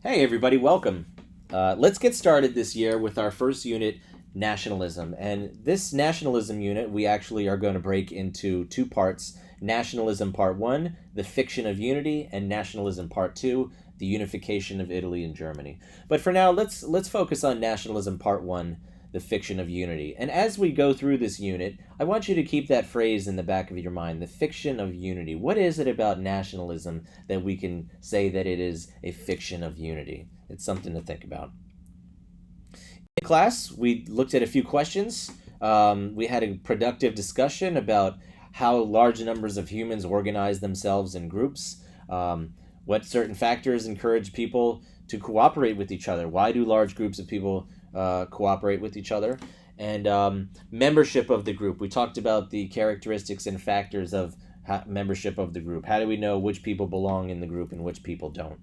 Hey everybody, welcome. Let's get started this year with our first unit, Nationalism. And this Nationalism unit, we actually are going to break into two parts. Nationalism Part 1, the fiction of unity, and Nationalism Part 2, the unification of Italy and Germany. But for now, let's focus on Nationalism Part 1, the fiction of unity. And as we go through this unit, I want you to keep that phrase in the back of your mind, the fiction of unity. What is it about nationalism that we can say that it is a fiction of unity? It's something to think about. In class, we looked at a few questions. We had a productive discussion about how large numbers of humans organize themselves in groups, what certain factors encourage people to cooperate with each other. Why do large groups of people cooperate with each other? And membership of the group. We talked about the characteristics and factors of membership of the group. How do we know which people belong in the group and which people don't?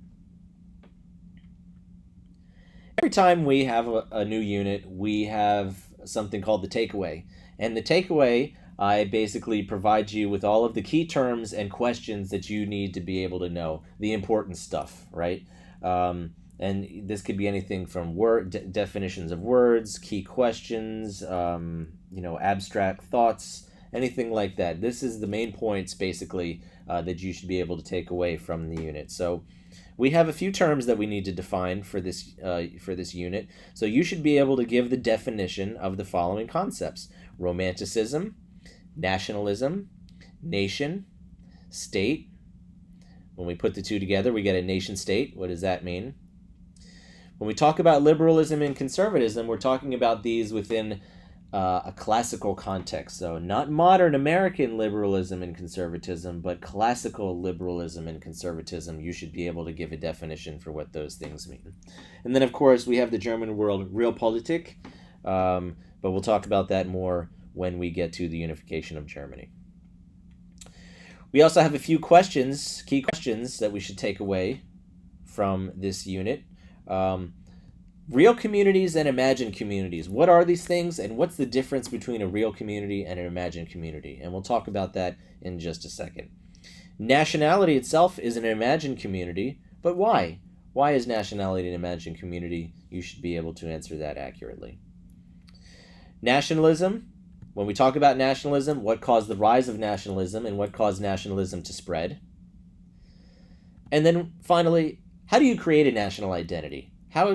Every time we have a new unit, we have something called the takeaway. And the takeaway, I basically provide you with all of the key terms and questions that you need to be able to know, the important stuff, right? And this could be anything from definitions of words, key questions, abstract thoughts, anything like that. This is the main points, basically, that you should be able to take away from the unit. So we have a few terms that we need to define for this unit. So you should be able to give the definition of the following concepts: Romanticism, nationalism, nation, state. When we put the two together, we get a nation-state. What does that mean? When we talk about liberalism and conservatism, we're talking about these within a classical context. So not modern American liberalism and conservatism, but classical liberalism and conservatism. You should be able to give a definition for what those things mean. And then, of course, we have the German word Realpolitik, but we'll talk about that more when we get to the unification of Germany. We also have a few questions, key questions that we should take away from this unit. Real communities and imagined communities. What are these things, and what's the difference between a real community and an imagined community? And we'll talk about that in just a second. Nationality itself is an imagined community, but why? Why is nationality an imagined community? You should be able to answer that accurately. Nationalism. When we talk about nationalism, what caused the rise of nationalism and what caused nationalism to spread? And then finally, how do you create a national identity? How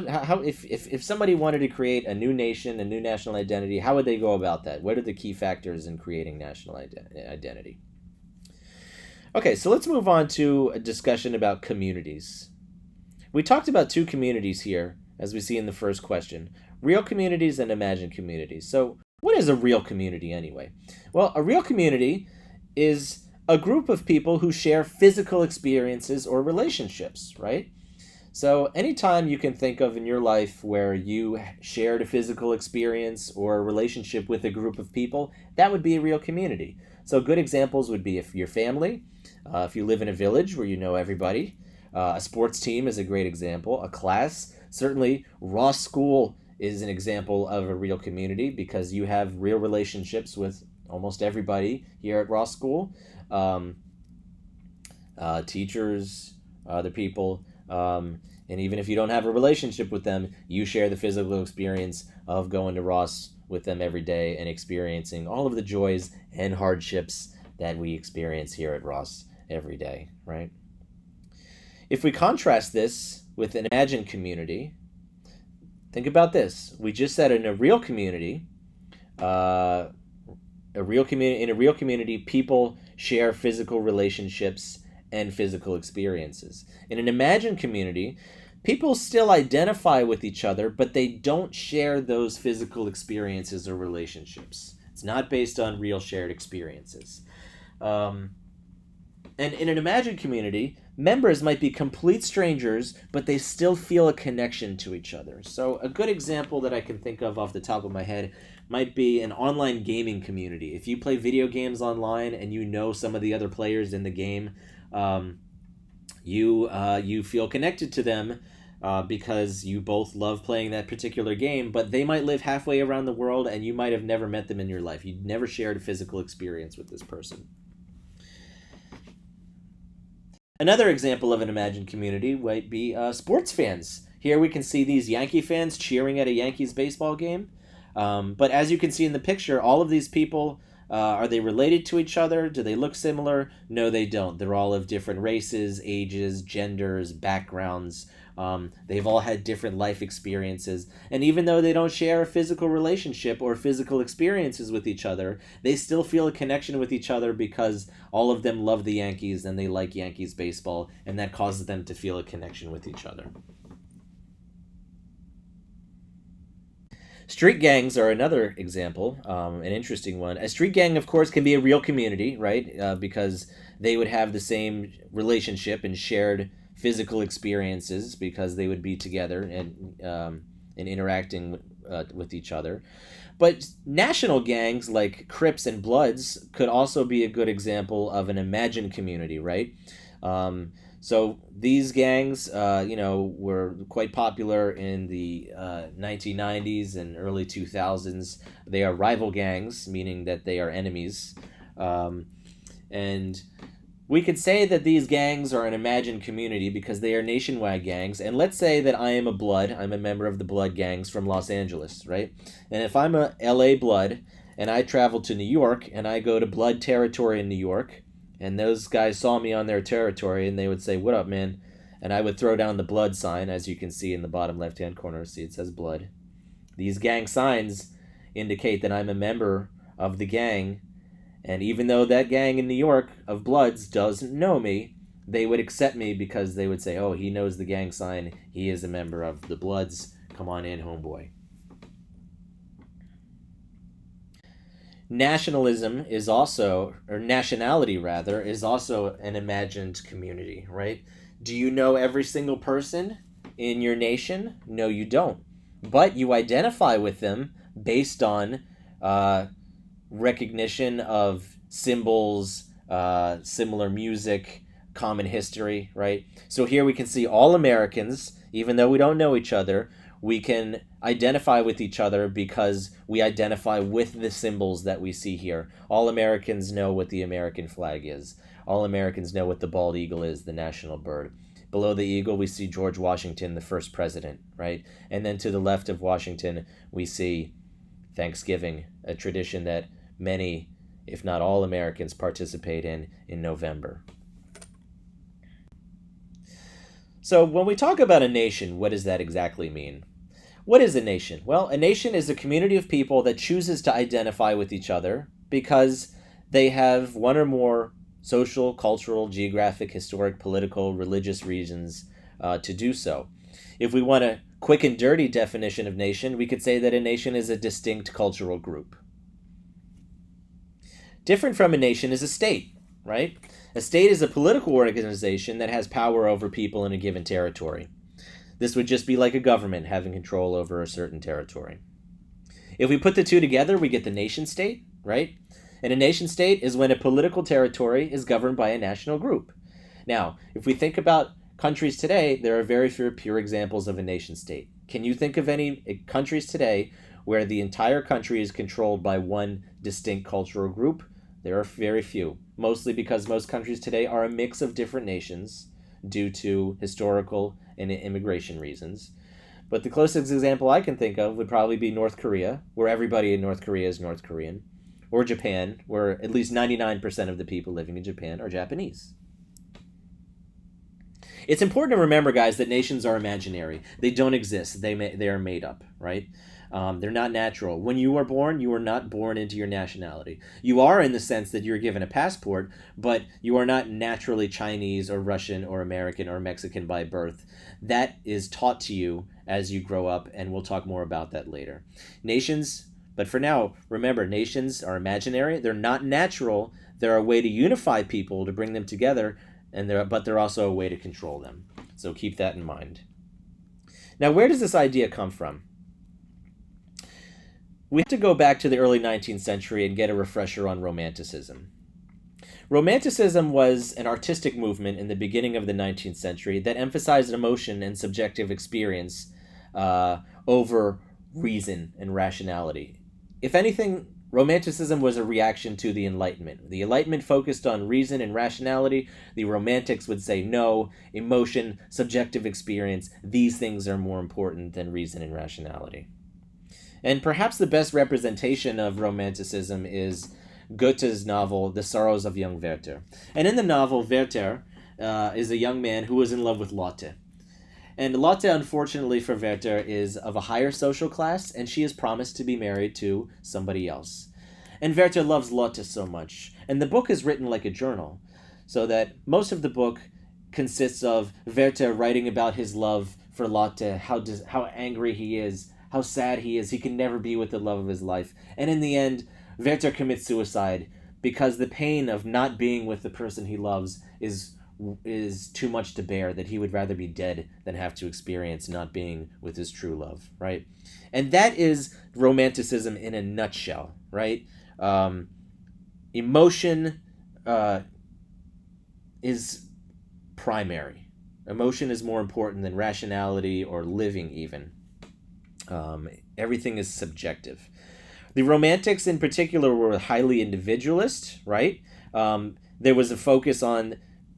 if somebody wanted to create a new nation, a new national identity, how would they go about that? What are the key factors in creating national identity? Okay, so let's move on to a discussion about communities. We talked about two communities here, as we see in the first question: real communities and imagined communities. So what is a real community anyway? Well, a real community is a group of people who share physical experiences or relationships, right? So anytime you can think of in your life where you shared a physical experience or a relationship with a group of people, that would be a real community. So good examples would be if your family, if you live in a village where you know everybody, a sports team is a great example, a class. Certainly Ross School is an example of a real community because you have real relationships with almost everybody here at Ross School, teachers, other people, and even if you don't have a relationship with them, you share the physical experience of going to Ross with them every day and experiencing all of the joys and hardships that we experience here at Ross every day, right? If we contrast this with an imagined community, think about this. We just said in a real community, in a real community, people share physical relationships and physical experiences. In an imagined community, people still identify with each other, but they don't share those physical experiences or relationships. It's not based on real shared experiences. And in an imagined community, members might be complete strangers, but they still feel a connection to each other. So a good example that I can think of off the top of my head might be an online gaming community. If you play video games online and you know some of the other players in the game, you feel connected to them because you both love playing that particular game, but they might live halfway around the world and you might have never met them in your life. You've never shared a physical experience with this person. Another example of an imagined community might be sports fans. Here we can see these Yankee fans cheering at a Yankees baseball game. But as you can see in the picture, all of these people, are they related to each other? Do they look similar? No, they don't. They're all of different races, ages, genders, backgrounds. They've all had different life experiences. And even though they don't share a physical relationship or physical experiences with each other, they still feel a connection with each other because all of them love the Yankees and they like Yankees baseball, and that causes them to feel a connection with each other. Street gangs are another example, an interesting one. A street gang, of course, can be a real community, right? Because they would have the same relationship and shared physical experiences because they would be together and interacting with each other. But national gangs like Crips and Bloods could also be a good example of an imagined community, right? So these gangs, were quite popular in the 1990s and early 2000s. They are rival gangs, meaning that they are enemies. And we could say that these gangs are an imagined community because they are nationwide gangs. And let's say that I am a Blood. I'm a member of the Blood gangs from Los Angeles, right? And if I'm a LA Blood and I travel to New York and I go to Blood territory in New York, and those guys saw me on their territory and they would say, "What up, man?" And I would throw down the Blood sign, as you can see in the bottom left-hand corner. See, it says Blood. These gang signs indicate that I'm a member of the gang, and even though that gang in New York of Bloods doesn't know me, they would accept me because they would say, "Oh, he knows the gang sign. He is a member of the Bloods. Come on in, homeboy." Nationalism is also, or nationality rather, is also an imagined community, right? Do you know every single person in your nation? No, you don't. But you identify with them based on uh, recognition of symbols, similar music, common history, right? So here we can see all Americans, even though we don't know each other, we can identify with each other because we identify with the symbols that we see here. All Americans know what the American flag is. All Americans know what the bald eagle is, the national bird. Below the eagle, we see George Washington, the first president, right? And then to the left of Washington, we see Thanksgiving, a tradition that many, if not all Americans, participate in November. So when we talk about a nation, what does that exactly mean? What is a nation? Well, a nation is a community of people that chooses to identify with each other because they have one or more social, cultural, geographic, historic, political, religious reasons to do so. If we want a quick and dirty definition of nation, we could say that a nation is a distinct cultural group. Different from a nation is a state, right? A state is a political organization that has power over people in a given territory. This would just be like a government having control over a certain territory. If we put the two together, we get the nation state, right? And a nation state is when a political territory is governed by a national group. Now, if we think about countries today, there are very few pure examples of a nation state. Can you think of any countries today where the entire country is controlled by one distinct cultural group? There are very few, mostly because most countries today are a mix of different nations due to historical and immigration reasons. But the closest example I can think of would probably be North Korea, where everybody in North Korea is North Korean, or Japan, where at least 99% of the people living in Japan are Japanese. It's important to remember, guys, that nations are imaginary. They don't exist. They are made up, right? They're not natural. When you are born, you are not born into your nationality. You are in the sense that you're given a passport, but you are not naturally Chinese or Russian or American or Mexican by birth. That is taught to you as you grow up, and we'll talk more about that later. Nations, but for now, remember, nations are imaginary. They're not natural. They're a way to unify people, to bring them together, but they're also a way to control them. So keep that in mind. Now, where does this idea come from? We have to go back to the early 19th century and get a refresher on Romanticism. Romanticism was an artistic movement in the beginning of the 19th century that emphasized emotion and subjective experience over reason and rationality. If anything, Romanticism was a reaction to the Enlightenment. The Enlightenment focused on reason and rationality. The Romantics would say no, emotion, subjective experience, these things are more important than reason and rationality. And perhaps the best representation of Romanticism is Goethe's novel, The Sorrows of Young Werther. And in the novel, Werther is a young man who is in love with Lotte. And Lotte, unfortunately for Werther, is of a higher social class, and she is promised to be married to somebody else. And Werther loves Lotte so much. And the book is written like a journal, so that most of the book consists of Werther writing about his love for Lotte, how angry he is, how sad he is. He can never be with the love of his life. And in the end, Werther commits suicide because the pain of not being with the person he loves is too much to bear, that he would rather be dead than have to experience not being with his true love, right? And that is Romanticism in a nutshell, right? Emotion is primary. Emotion is more important than rationality or living even. Everything is subjective. The Romantics in particular were highly individualist, right? There was a focus on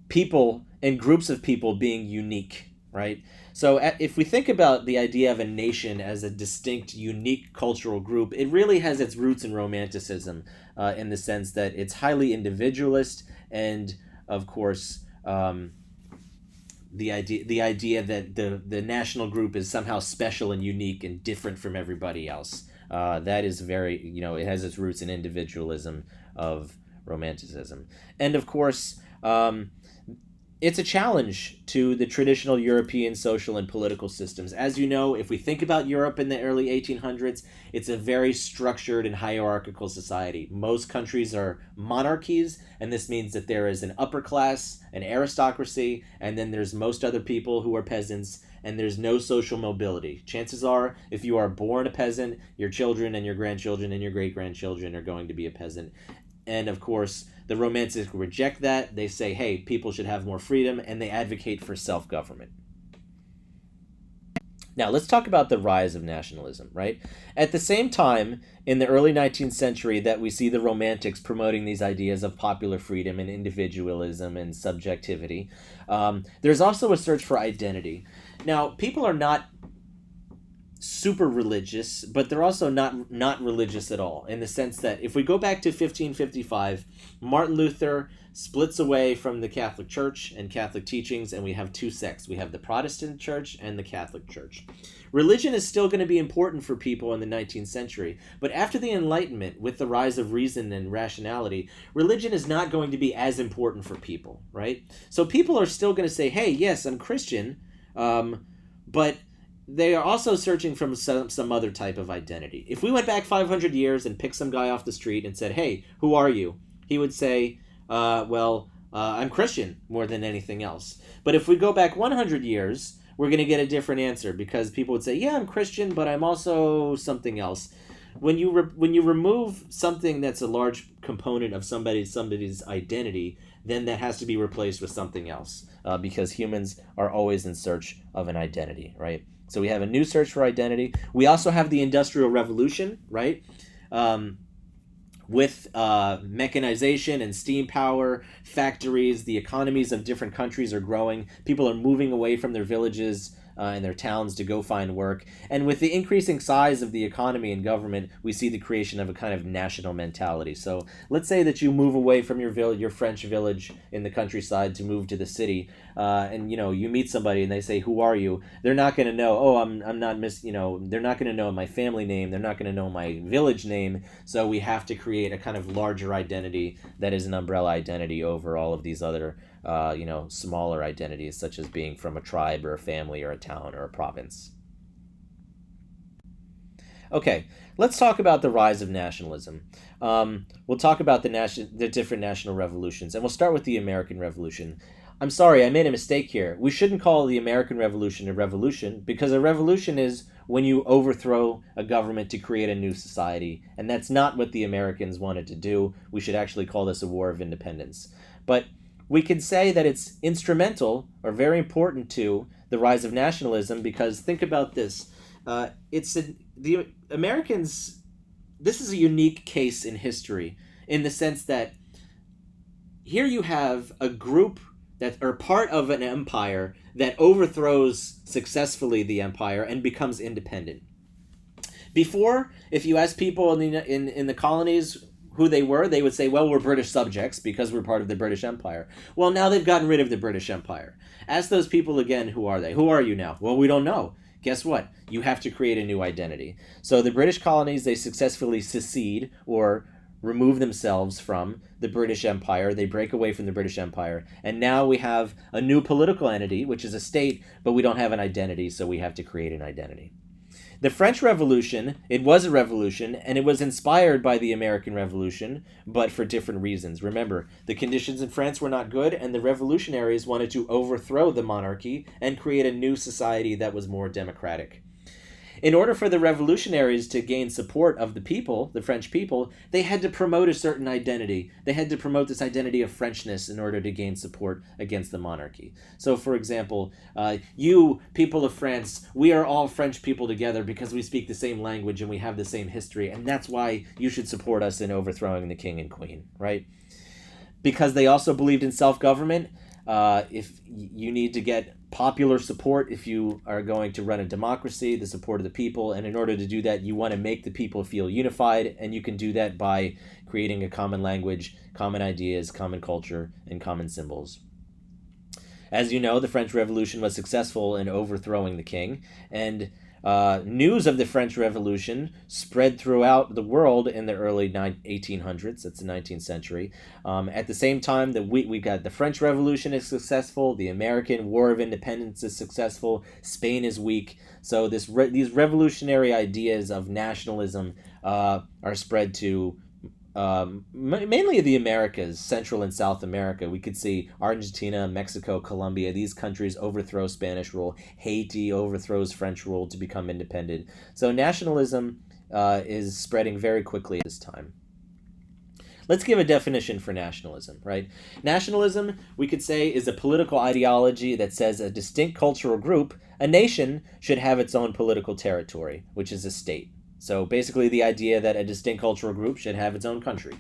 people and groups of people being unique, right? So if we think about the idea of a nation as a distinct, unique cultural group, it really has its roots in Romanticism in the sense that it's highly individualist and, of course, the idea that the national group is somehow special and unique and different from everybody else. That is very, it has its roots in individualism of Romanticism. And, of course, it's a challenge to the traditional European social and political systems. As you know, if we think about Europe in the early 1800s, it's a very structured and hierarchical society. Most countries are monarchies, and this means that there is an upper class, an aristocracy, and then there's most other people who are peasants, and there's no social mobility. Chances are, if you are born a peasant, your children and your grandchildren and your great-grandchildren are going to be a peasant. And, of course, the Romantics reject that. They say, hey, people should have more freedom, and they advocate for self-government. Now, let's talk about the rise of nationalism, right? At the same time, in the early 19th century, that we see the Romantics promoting these ideas of popular freedom and individualism and subjectivity, there's also a search for identity. Now, people are not super religious, but they're also not religious at all, in the sense that if we go back to 1555, Martin Luther splits away from the Catholic Church and Catholic teachings, and we have two sects. We have the Protestant Church and the Catholic Church. Religion is still going to be important for people in the 19th century, but after the Enlightenment, with the rise of reason and rationality, religion is not going to be as important for people, right? So people are still going to say, hey, yes, I'm Christian, but they are also searching for some other type of identity. If we went back 500 years and picked some guy off the street and said, hey, who are you? He would say, I'm Christian more than anything else. But if we go back 100 years, we're going to get a different answer, because people would say, yeah, I'm Christian, but I'm also something else. When you remove something that's a large component of somebody's identity, then that has to be replaced with something else, because humans are always in search of an identity, right? So we have a new search for identity. We also have the Industrial Revolution, right? With mechanization and steam power, factories, the economies of different countries are growing. People are moving away from their villages and their towns to go find work. And with the increasing size of the economy and government, we see the creation of a kind of national mentality. So let's say that you move away from your village, your French village in the countryside, to move to the city, and you meet somebody and they say, "Who are you?" They're not going to know. Oh, I'm not they're not going to know my family name. They're not going to know my village name. So we have to create a kind of larger identity that is an umbrella identity over all of these other smaller identities, such as being from a tribe or a family or a town or a province. Okay, let's talk about the rise of nationalism. We'll talk about the different national revolutions, and we'll start with the American Revolution. I'm sorry, I made a mistake here. We shouldn't call the American Revolution a revolution, because a revolution is when you overthrow a government to create a new society, and that's not what the Americans wanted to do. We should actually call this a war of independence. But we can say that it's instrumental or very important to the rise of nationalism, because think about this. The Americans this is a unique case in history in the sense that here you have a group that are part of an empire that overthrows successfully the empire and becomes independent. Before, if you ask people in the colonies who they were, they would say, well, we're British subjects because we're part of the British Empire. Well, now they've gotten rid of the British Empire. Ask those people again, who are they? Who are you now? Well, we don't know. Guess what? You have to create a new identity. So the British colonies, they successfully secede or remove themselves from the British Empire. They break away from the British Empire. And now we have a new political entity, which is a state, but we don't have an identity, so we have to create an identity. The French Revolution, it was a revolution, and it was inspired by the American Revolution, but for different reasons. Remember, the conditions in France were not good, and the revolutionaries wanted to overthrow the monarchy and create a new society that was more democratic. In order for the revolutionaries to gain support of the people, the French people, they had to promote a certain identity. They had to promote this identity of Frenchness in order to gain support against the monarchy. So, for example, you, people of France, we are all French people together because we speak the same language and we have the same history, and that's why you should support us in overthrowing the king and queen, right? Because they also believed in self-government. If you need to get popular support, if you are going to run a democracy, the support of the people, and in order to do that, you want to make the people feel unified, and you can do that by creating a common language, common ideas, common culture, and common symbols. As you know, the French Revolution was successful in overthrowing the king, and news of the French Revolution spread throughout the world in the early 1800s. That's the 19th century. At the same time that we got the French Revolution is successful, the American War of Independence is successful, Spain is weak. So these revolutionary ideas of nationalism are spread to mainly the Americas, Central and South America. We could see Argentina, Mexico, Colombia. These countries overthrow Spanish rule. Haiti overthrows French rule to become independent. So nationalism is spreading very quickly at this time. Let's give a definition for nationalism, right? Nationalism, we could say, is a political ideology that says a distinct cultural group, a nation, should have its own political territory, which is a state. So basically the idea that a distinct cultural group should have its own country.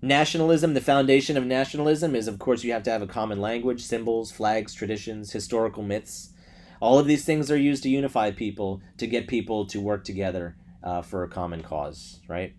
Nationalism, the foundation of nationalism is, of course, you have to have a common language, symbols, flags, traditions, historical myths. All of these things are used to unify people, to get people to work together for a common cause, right?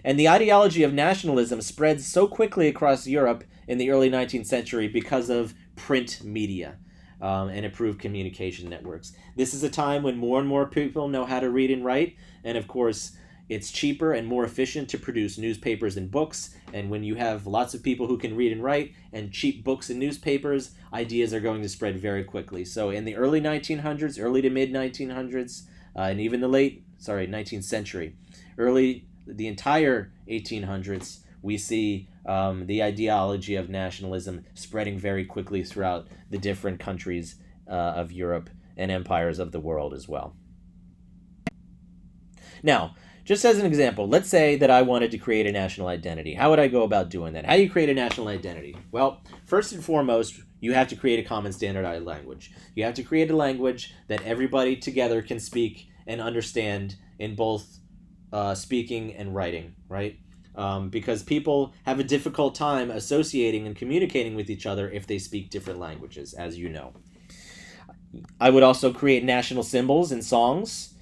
And the ideology of nationalism spreads so quickly across Europe in the early 19th century because of print media. And improved communication networks. This is a time when more and more people know how to read and write, and of course, it's cheaper and more efficient to produce newspapers and books, and when you have lots of people who can read and write, and cheap books and newspapers, ideas are going to spread very quickly. So in the early 1900s, early to mid 1900s, and even the 19th century, the entire 1800s, we see the ideology of nationalism spreading very quickly throughout the different countries of Europe and empires of the world as well. Now, just as an example, let's say that I wanted to create a national identity. How would I go about doing that? How do you create a national identity? Well, first and foremost, you have to create a common standardized language. You have to create a language that everybody together can speak and understand in both speaking and writing, right? Because people have a difficult time associating and communicating with each other if they speak different languages, as you know. I would also create national symbols and songs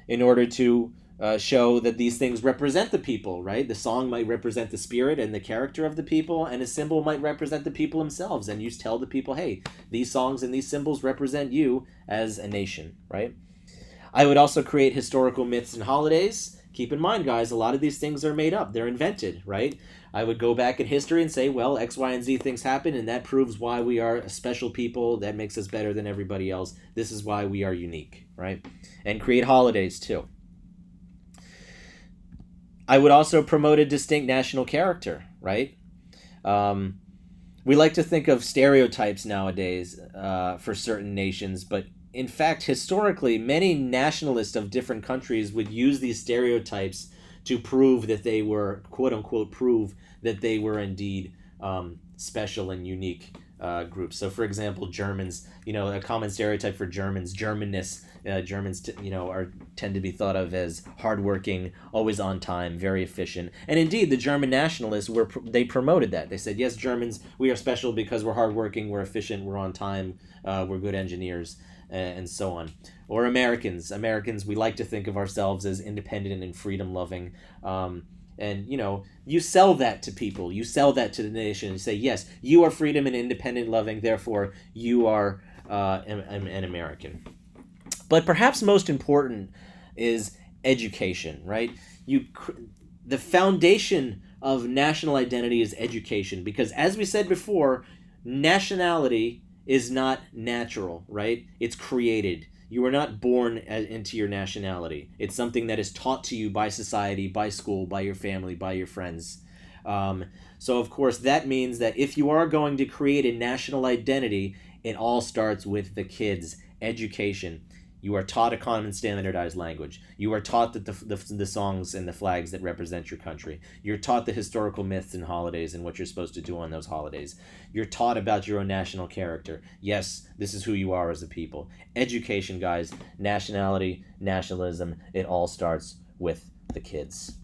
in order to show that these things represent the people, right? The song might represent the spirit and the character of the people, and a symbol might represent the people themselves, and you tell the people, hey, these songs and these symbols represent you as a nation, right? I would also create historical myths and holidays. Keep in mind, guys, a lot of these things are made up. They're invented, right? I would go back in history and say, well, X, Y, and Z things happen, and that proves why we are a special people. That makes us better than everybody else. This is why we are unique, right? And create holidays, too. I would also promote a distinct national character, right? We like to think of stereotypes nowadays for certain nations, but in fact, historically, many nationalists of different countries would use these stereotypes to prove that they were, quote unquote, prove that they were indeed special and unique groups. So, for example, Germans, a common stereotype for Germans, Germanness. Germans, are tend to be thought of as hardworking, always on time, very efficient. And indeed, the German nationalists they promoted that. They said, yes, Germans, we are special because we're hardworking, we're efficient, we're on time, we're good engineers, and so on. Or Americans, we like to think of ourselves as independent and freedom loving. And you sell that to people, you sell that to the nation, and say, yes, you are freedom and independent loving, therefore you are an American. But perhaps most important is education, right? The foundation of national identity is education, because as we said before, nationality is not natural, right? It's created. You are not born into your nationality. It's something that is taught to you by society, by school, by your family, by your friends. So, of course, that means that if you are going to create a national identity, it all starts with the kids. Education. You are taught a common standardized language. You are taught that the songs and the flags that represent your country. You're taught the historical myths and holidays and what you're supposed to do on those holidays. You're taught about your own national character. Yes, this is who you are as a people. Education, guys, nationality, nationalism, it all starts with the kids.